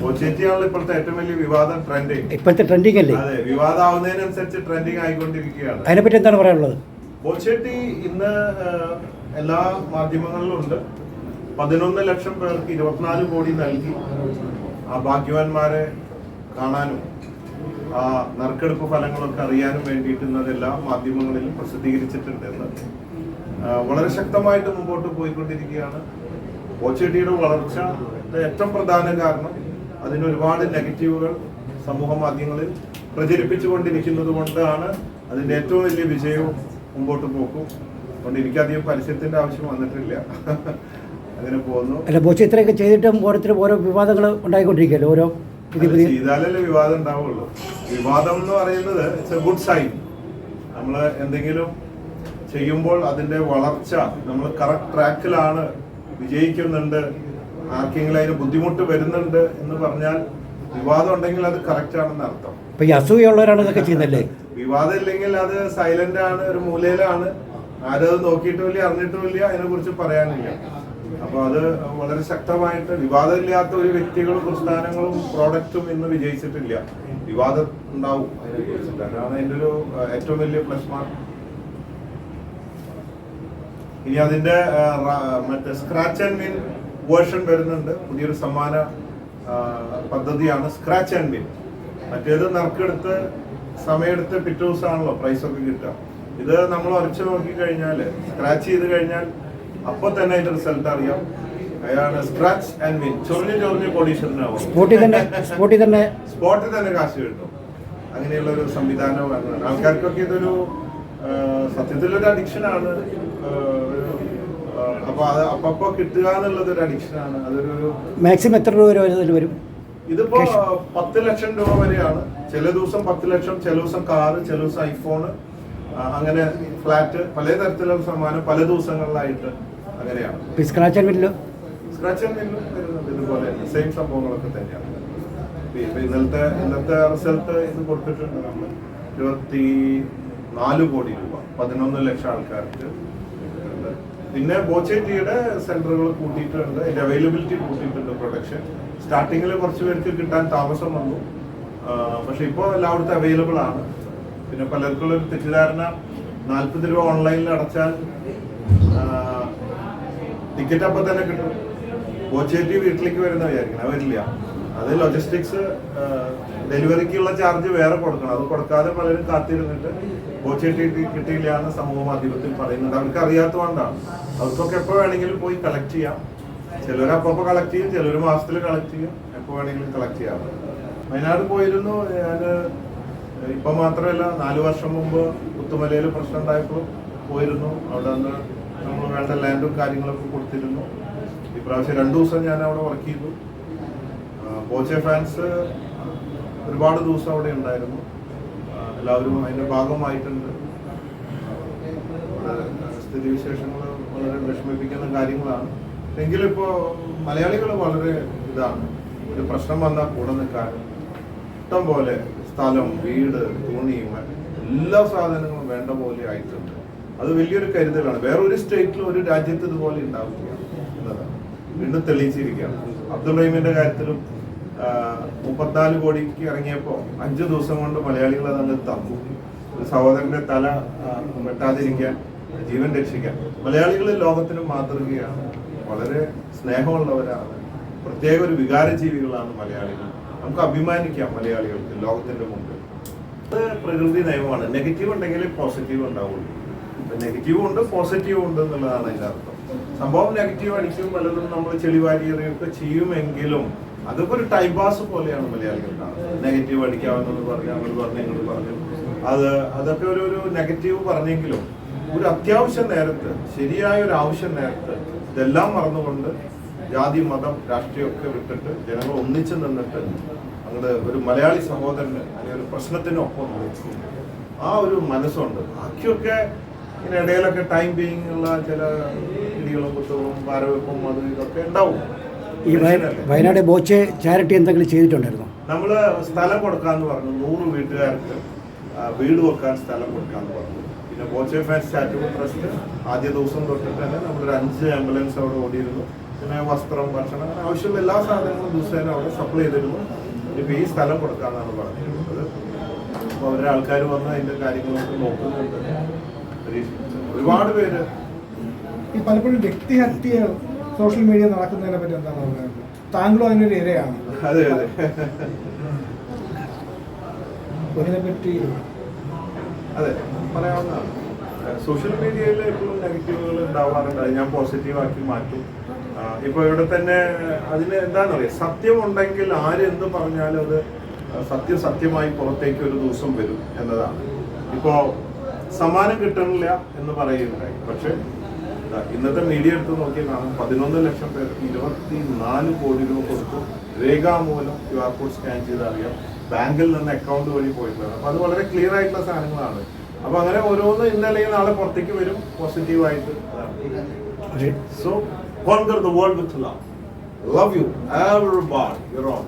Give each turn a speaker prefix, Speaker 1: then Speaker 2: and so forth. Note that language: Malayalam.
Speaker 1: ബോച്ചേറ്റിയാണല്ലോ ഇപ്പോഴത്തെ ഏറ്റവും വലിയ വിവാദം ട്രെൻഡിങ്.
Speaker 2: ഇപ്പോഴത്തെ ട്രെൻഡിങ് അല്ലേ?
Speaker 1: അതെ, വിവാദം ആവുന്നതിനനുസരിച്ച് ട്രെൻഡിങ് ആയിക്കൊണ്ടിരിക്കുകയാണ്.
Speaker 2: അതിനെപ്പറ്റി എന്താണ് പറയാനുള്ളത്?
Speaker 1: ബോച്ചേറ്റി ഇന്ന് എല്ലാ മാധ്യമങ്ങളിലും ഉണ്ട്. 11 ലക്ഷം പേർക്ക് 24 കോടി നൽകി ആ ഭാഗ്യവാന്മാരെ കാണാനും ആ നറുക്കെടുപ്പ് ഫലങ്ങളൊക്കെ അറിയാനും വേണ്ടിയിട്ട് ഇന്നതെല്ലാ മാധ്യമങ്ങളിലും പ്രസിദ്ധീകരിച്ചിട്ടുണ്ടെന്ന് വളരെ ശക്തമായിട്ട് മുമ്പോട്ട് പോയിക്കൊണ്ടിരിക്കുകയാണ്. ബോച്ചേട്ടിയുടെ വളർച്ച ഏറ്റവും പ്രധാന കാരണം അതിന് ഒരുപാട് നെഗറ്റീവുകൾ സമൂഹ മാധ്യമങ്ങളിൽ പ്രചരിപ്പിച്ചുകൊണ്ടിരിക്കുന്നത് കൊണ്ടാണ് അതിൻ്റെ ഏറ്റവും വലിയ വിജയവും മുമ്പോട്ട് പോക്കും. അതുകൊണ്ട് എനിക്കധികം പരസ്യത്തിന്റെ ആവശ്യം വന്നിട്ടില്ല. അങ്ങനെ പോകുന്നു.
Speaker 2: അല്ല, ബോച്ച ഇത്രയൊക്കെ ചെയ്തിട്ടും ഓരോരുത്തരും ഓരോ വിവാദങ്ങൾ ഉണ്ടായിക്കൊണ്ടിരിക്കുകയല്ലോ. ഓരോ
Speaker 1: ചെയ്താലല്ലേ വിവാദം ഉണ്ടാവുള്ളൂ. വിവാദം എന്ന് പറയുന്നത് ഇറ്റ്സ് എ ഗുഡ് സൈൻ. നമ്മൾ എന്തെങ്കിലും ചെയ്യുമ്പോൾ അതിന്റെ വളർച്ച നമ്മൾ കറക്റ്റ് ട്രാക്കിലാണ്, വിജയിക്കുന്നുണ്ട്, ആർക്കെങ്കിലും അതിന് ബുദ്ധിമുട്ട് വരുന്നുണ്ട് എന്ന് പറഞ്ഞാൽ വിവാദം ഉണ്ടെങ്കിൽ അത് കറക്റ്റ് ആണെന്ന് അർത്ഥം.
Speaker 2: ഇപ്പൊ ഈ അസൂയുള്ളവരാണ് ഇതൊക്കെ ചെയ്യുന്നല്ലേ?
Speaker 1: വിവാദം ഇല്ലെങ്കിൽ അത് സൈലന്റ് ആണ്, ഒരു മൂലയിലാണ്, ആരത് നോക്കിയിട്ടുമില്ല അറിഞ്ഞിട്ടുമില്ല, അതിനെ കുറിച്ച് പറയാനില്ല. അപ്പൊ അത് വളരെ ശക്തമായിട്ട് വിവാദമില്ലാത്ത ഒരു വ്യക്തികളും പ്രസ്ഥാനങ്ങളും പ്രോഡക്റ്റും ഇന്ന് വിജയിച്ചിട്ടില്ല. വിവാദം ഉണ്ടാവും അതിനെ കുറിച്ചിട്ട്. അതാണ് അതിൻ്റെ ഒരു ഏറ്റവും വലിയ പ്ലസ് മാർക്ക്. ഇനി അതിന്റെ മറ്റേ സ്ക്രാച്ച് ആൻഡ് വിൻ വേർഷൻ വരുന്നുണ്ട്. പുതിയൊരു സമ്മാന പദ്ധതിയാണ് സ്ക്രാച്ച് ആൻഡ് വിൻ. മറ്റേത് നറുക്കെടുത്ത് സമയമെടുത്ത് പിറ്റേ ദിവസമാണല്ലോ പ്രൈസൊക്കെ കിട്ടുക. ഇത് നമ്മൾ ഉറച്ചു നോക്കി കഴിഞ്ഞാൽ, സ്ക്രാച്ച് ചെയ്ത് കഴിഞ്ഞാൽ അപ്പോൾ തന്നെ അതിന്റെ റിസൾട്ട് അറിയാം. അയാള് സ്ക്രാച്ച് ആൻഡ് വിൻ, ചൊറിഞ്ഞ് കോടീശ്വരനാവും. സ്പോട്ടിൽ തന്നെ കാശ് കിട്ടും. അങ്ങനെയുള്ള ഒരു സംവിധാനമാണ്. ആൾക്കാർക്കൊക്കെ ഇതൊരു സത്യത്തിലൊരു അഡിക്ഷനാണ്. അപ്പൊ അത് അപ്പപ്പോ കിട്ടുക എന്നുള്ളത് ഒരു അഡിക്ഷനാണ്. അതൊരു മാക്സിമം എത്ര രൂപ വരും? ഇതിപ്പോ 10 ലക്ഷം രൂപ വരെയാണ്. ചില ദിവസം 10 ലക്ഷം, ചില ദിവസം കാറ്, ചില ദിവസം ഐഫോണ്, അങ്ങനെ ഫ്ലാറ്റ്, പല തരത്തിലുള്ള സമ്മാനം പല ദിവസങ്ങളിലായിട്ട് അങ്ങനെയാണ്.
Speaker 2: സ്ക്രാച്ച് ആൻഡ് വിന്നിലും
Speaker 1: വരുന്നത് ഇതുപോലെ സെയിം സംഭവങ്ങളൊക്കെ തന്നെയാണ്. ഇന്നത്തെ റിസൾട്ട് ഇത് കൊടുത്തിട്ടുണ്ട്. നമ്മൾ 24 കോടി രൂപ 11 ലക്ഷം ആൾക്കാർക്ക്. പിന്നെ ബോച്ചേറ്റിയുടെ സെന്ററുകൾ കൂട്ടിയിട്ടുണ്ട്, അതിന്റെ അവൈലബിലിറ്റി കൂട്ടിയിട്ടുണ്ട്. പ്രൊഡക്ഷൻ സ്റ്റാർട്ടിങ്ങിൽ കുറച്ച് പേർക്ക് കിട്ടാൻ താമസം വന്നു, പക്ഷെ ഇപ്പോൾ എല്ലായിടത്തും അവൈലബിൾ ആണ്. പിന്നെ പലർക്കുള്ള ഒരു തെറ്റിദ്ധാരണ, 40 രൂപ ഓൺലൈനിൽ അടച്ചാൽ ടിക്കറ്റ് അപ്പം തന്നെ കിട്ടും. ബോച്ചേറ്റി വീട്ടിലേക്ക് വരുന്ന വിചാരിക്കണം, അത് വരില്ല. അത് ലോജിസ്റ്റിക്സ്, ഡെലിവറിക്കുള്ള ചാർജ് വേറെ കൊടുക്കണം. അത് കൊടുക്കാതെ പലരും കാത്തിരുന്നിട്ട് ബോച്ചേറ്റി കിട്ടിയില്ല എന്ന് സമൂഹ മാധ്യമത്തിൽ പറയുന്നുണ്ട്. അവർക്ക് അറിയാത്തതുകൊണ്ടാണ്. അവർക്കൊക്കെ എപ്പോൾ വേണമെങ്കിലും പോയി കളക്ട് ചെയ്യാം. ചിലർ അപ്പോൾ കളക്ട് ചെയ്യും, ചിലർ മാസത്തിൽ കളക്ട് ചെയ്യും, എപ്പോൾ വേണമെങ്കിലും കളക്ട് ചെയ്യാം. വയനാട് പോയിരുന്നു ഞാൻ. ഇപ്പം മാത്രമല്ല, 4 വർഷം മുമ്പ് പുത്തുമലയിൽ പ്രശ്നം ഉണ്ടായപ്പോൾ പോയിരുന്നു. അവിടെ നിന്ന് നമ്മൾ വേണ്ട ലാൻഡും കാര്യങ്ങളൊക്കെ കൊടുത്തിരുന്നു. ഇപ്രാവശ്യം 2 ദിവസം ഞാൻ അവിടെ വർക്ക് ചെയ്തു. ബോച്ചെ ഫാൻസ് ഒരുപാട് ദിവസം അവിടെ ഉണ്ടായിരുന്നു. എല്ലാവരും അതിൻ്റെ ഭാഗമായിട്ടുണ്ട്. സ്ഥിതിവിശേഷങ്ങൾ വളരെ വിഷമിപ്പിക്കുന്ന കാര്യങ്ങളാണ്. എങ്കിലും ഇപ്പോൾ മലയാളികൾ വളരെ ഇതാണ്. ഒരു പ്രശ്നം വന്നാൽ കൂടെ നിൽക്കാനും, ഇഷ്ടം പോലെ സ്ഥലം, വീട്, തുണി, എല്ലാ സാധനങ്ങളും വേണ്ട പോലെ ആയിട്ടുണ്ട്. അത് വലിയൊരു കരുതലാണ്. വേറൊരു സ്റ്റേറ്റിലും ഒരു രാജ്യത്ത് ഇതുപോലെ ഉണ്ടാവുക എന്നതാണ് വീണ്ടും തെളിയിച്ചിരിക്കുകയാണ്. അബ്ദുൾ റഹീമിന്റെ കാര്യത്തിലും 34 കോടിക്ക് ഇറങ്ങിയപ്പോൾ 5 ദിവസം കൊണ്ട് മലയാളികൾ അതങ്ങ് തന്നു. ഒരു സഹോദരന്റെ തല വെട്ടാതിരിക്കാൻ, ജീവൻ രക്ഷിക്കാൻ. മലയാളികൾ ലോകത്തിന് മാതൃകയാണ്. വളരെ സ്നേഹമുള്ളവരാണ്. പ്രത്യേക ഒരു വികാര ജീവികളാണ് മലയാളികൾ. നമുക്ക് അഭിമാനിക്കാം മലയാളികൾക്ക് ലോകത്തിന്റെ മുമ്പിൽ. അത് പ്രകൃതി നിയമമാണ്. നെഗറ്റീവ് ഉണ്ടെങ്കിൽ പോസിറ്റീവ് ഉണ്ടാവുള്ളൂ. നെഗറ്റീവും ഉണ്ട്, പോസിറ്റീവും ഉണ്ട് എന്നുള്ളതാണ് അതിൻ്റെ അർത്ഥം. സംഭവം നെഗറ്റീവ് അടിക്കും, പലതും നമ്മൾ ചെളിവാരിയൊക്കെ ചെയ്യുമെങ്കിലും അതൊക്കെ ഒരു ടൈം പാസ് പോലെയാണ് മലയാളികൾ കാണുന്നത്. നെഗറ്റീവ് അടിക്കാമെന്ന് പറഞ്ഞു, അങ്ങോട്ട് പറഞ്ഞു, ഇങ്ങോട്ട് പറഞ്ഞു. അതൊക്കെ ഒരു നെഗറ്റീവ് പറഞ്ഞെങ്കിലും ഒരു അത്യാവശ്യ നേരത്ത്, ശരിയായ ഒരു ആവശ്യം നേരത്ത് ഇതെല്ലാം മറന്നുകൊണ്ട് ജാതി, മതം, രാഷ്ട്രീയമൊക്കെ വിട്ടിട്ട് ജനങ്ങൾ ഒന്നിച്ചു നിന്നിട്ട് അങ്ങോട്ട് ഒരു മലയാളി സഹോദരന് അല്ലെങ്കിൽ ഒരു പ്രശ്നത്തിനൊപ്പം നിൽക്കും. ആ ഒരു മനസ്സുണ്ട്. ബാക്കിയൊക്കെ ഇടയിലൊക്കെ ടൈം ബീയിങ് ഉള്ള ചില ഇടികളും കുത്തുകളും പാരവെപ്പും അത് ഇതൊക്കെ ഉണ്ടാവും.
Speaker 2: ഈ വയനാട് ബോച്ചെ ചാരിറ്റി എന്തെങ്കിലും ചെയ്തിട്ടുണ്ടായിരുന്നു? നമ്മൾ
Speaker 1: സ്ഥലം കൊടുക്കാന്ന് പറഞ്ഞു. 100 വീട്ടുകാർക്ക് വീട് വെക്കാൻ സ്ഥലം കൊടുക്കാന്ന് പറഞ്ഞു. പിന്നെ ബോച്ചെ ഫാൻസ് ചാരിറ്റബിൾ ട്രസ്റ്റ് ആദ്യ ദിവസം തൊട്ടിട്ട് തന്നെ നമ്മളൊരു 5 ആംബുലൻസ് അവിടെ ഓടിയിരുന്നു. പിന്നെ വസ്ത്രം, ഭക്ഷണം, അങ്ങനെ ആവശ്യമുള്ള എല്ലാ സാധനങ്ങളും ദിവസേന അവിടെ സപ്ലൈ ചെയ്തിരുന്നു. ഇനിയിപ്പോൾ ഈ സ്ഥലം കൊടുക്കാമെന്നാണ് പറഞ്ഞിട്ടുള്ളത്. അപ്പോൾ അവരുടെ ആൾക്കാർ വന്ന് അതിൻ്റെ കാര്യങ്ങളൊക്കെ നോക്കുന്നുണ്ട്. ഒരുപാട് പേര്
Speaker 3: ഈ പലപ്പോഴും വ്യക്തിഹത്യ സോഷ്യൽ മീഡിയ നടക്കുന്നതിനെ പറ്റി എന്താണ് പറയുന്നത്? താങ്കളും അതിനൊരു ഇരയാണ്.
Speaker 1: അതെ അതെ
Speaker 3: അതിനെപ്പറ്റി
Speaker 1: അതെ പറയാവുന്നതാണ്. സോഷ്യൽ മീഡിയയിൽ എപ്പോഴും നെഗറ്റീവുകൾ ഉണ്ടാവാറുണ്ട്. അത് ഞാൻ പോസിറ്റീവാക്കി മാറ്റും. ഇപ്പോൾ ഇവിടെ തന്നെ അതിന് എന്താണെന്നറിയാം, സത്യമുണ്ടെങ്കിൽ ആരെന്ത് പറഞ്ഞാലും അത് സത്യമായി പുറത്തേക്ക് ഒരു ദിവസം വരും എന്നതാണ്. ഇപ്പോൾ സമ്മാനം കിട്ടണില്ല എന്ന് പറയുന്നുണ്ടായി. പക്ഷെ ഇന്നത്തെ മീഡിയ എടുത്ത് നോക്കിയാൽ കാണും 11 ലക്ഷം പേർക്ക് 24 കോടി രൂപ കൊടുത്തു. രേഖാമൂലം QR കോഡ് സ്കാൻ ചെയ്ത് അറിയാം, ബാങ്കിൽ നിന്ന് അക്കൗണ്ട് വഴി പോയിട്ടുള്ളത്. അപ്പോൾ അത് വളരെ ക്ലിയർ ആയിട്ടുള്ള സാധനങ്ങളാണ്. അപ്പോൾ അങ്ങനെ ഓരോന്ന് ഇന്നല്ലെങ്കിൽ നാളെ പുറത്തേക്ക് വരും പോസിറ്റീവായിട്ട്. So conquer the world with love. Love you, everybody. You're on.